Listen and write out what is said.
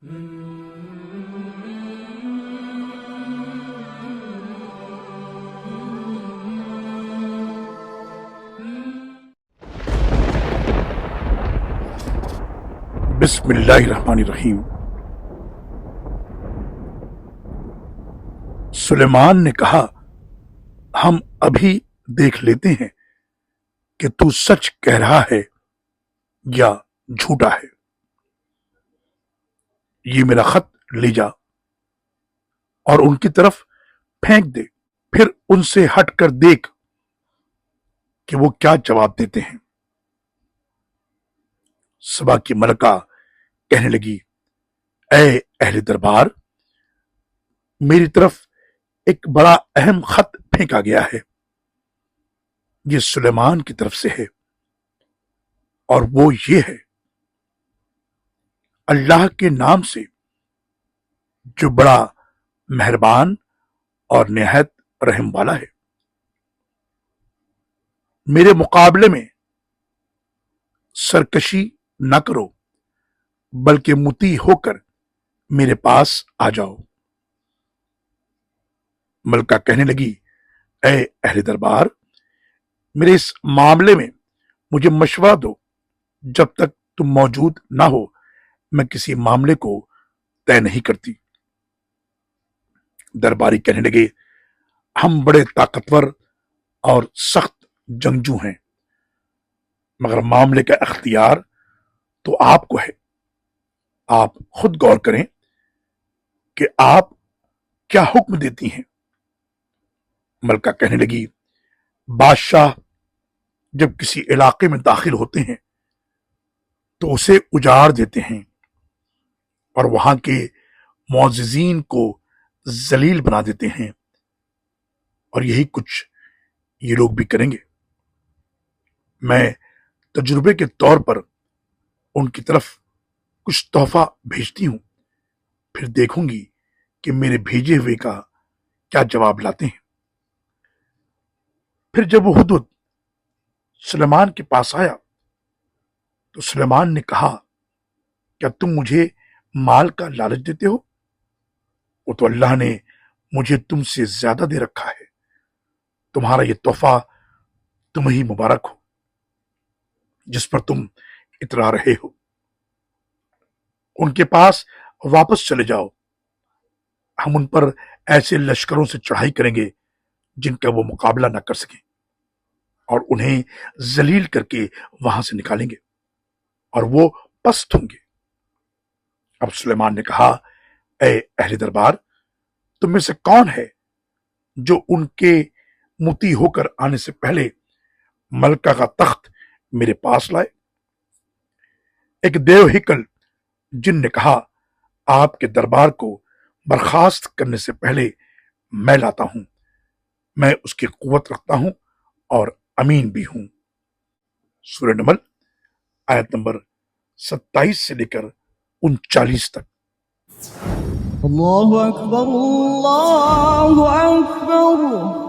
بسم اللہ الرحمن الرحیم۔ سلیمان نے کہا، ہم ابھی دیکھ لیتے ہیں کہ تو سچ کہہ رہا ہے یا جھوٹا ہے۔ یہ میرا خط لے جا اور ان کی طرف پھینک دے، پھر ان سے ہٹ کر دیکھ کہ وہ کیا جواب دیتے ہیں۔ سبا کی ملکہ کہنے لگی، اے اہل دربار، میری طرف ایک بڑا اہم خط پھینکا گیا ہے۔ یہ سلیمان کی طرف سے ہے، اور وہ یہ ہے، اللہ کے نام سے جو بڑا مہربان اور نہایت رحم والا ہے۔ میرے مقابلے میں سرکشی نہ کرو، بلکہ مطیع ہو کر میرے پاس آ جاؤ۔ ملکہ کہنے لگی، اے اہل دربار، میرے اس معاملے میں مجھے مشورہ دو۔ جب تک تم موجود نہ ہو میں کسی معاملے کو طے نہیں کرتی۔ درباری کہنے لگے، ہم بڑے طاقتور اور سخت جنگجو ہیں، مگر معاملے کا اختیار تو آپ کو ہے۔ آپ خود غور کریں کہ آپ کیا حکم دیتی ہیں۔ ملکہ کہنے لگی، بادشاہ جب کسی علاقے میں داخل ہوتے ہیں تو اسے اجاڑ دیتے ہیں اور وہاں کے معززین کو ذلیل بنا دیتے ہیں، اور یہی کچھ یہ لوگ بھی کریں گے۔ میں تجربے کے طور پر ان کی طرف کچھ تحفہ بھیجتی ہوں، پھر دیکھوں گی کہ میرے بھیجے ہوئے کا کیا جواب لاتے ہیں۔ پھر جب وہ ہدہد سلیمان کے پاس آیا تو سلیمان نے کہا، کیا تم مجھے مال کا لالچ دیتے ہو؟ وہ تو اللہ نے مجھے تم سے زیادہ دے رکھا ہے، تمہارا یہ تحفہ تمہیں ہی مبارک ہو جس پر تم اترا رہے ہو۔ ان کے پاس واپس چلے جاؤ، ہم ان پر ایسے لشکروں سے چڑھائی کریں گے جن کا وہ مقابلہ نہ کر سکیں، اور انہیں ذلیل کر کے وہاں سے نکالیں گے اور وہ پست ہوں گے۔ اب سلیمان نے کہا، اے اہل دربار، تم میں سے کون ہے جو ان کے مطیع ہو کر آنے سے پہلے ملکہ کا تخت میرے پاس لائے؟ ایک دیو ہکل جن نے کہا، آپ کے دربار کو برخاست کرنے سے پہلے میں لاتا ہوں، میں اس کی قوت رکھتا ہوں اور امین بھی ہوں۔ سورہ نمل آیت نمبر 27 سے لے کر 39 تک۔ اللہ اکبر، اللہ اکبر۔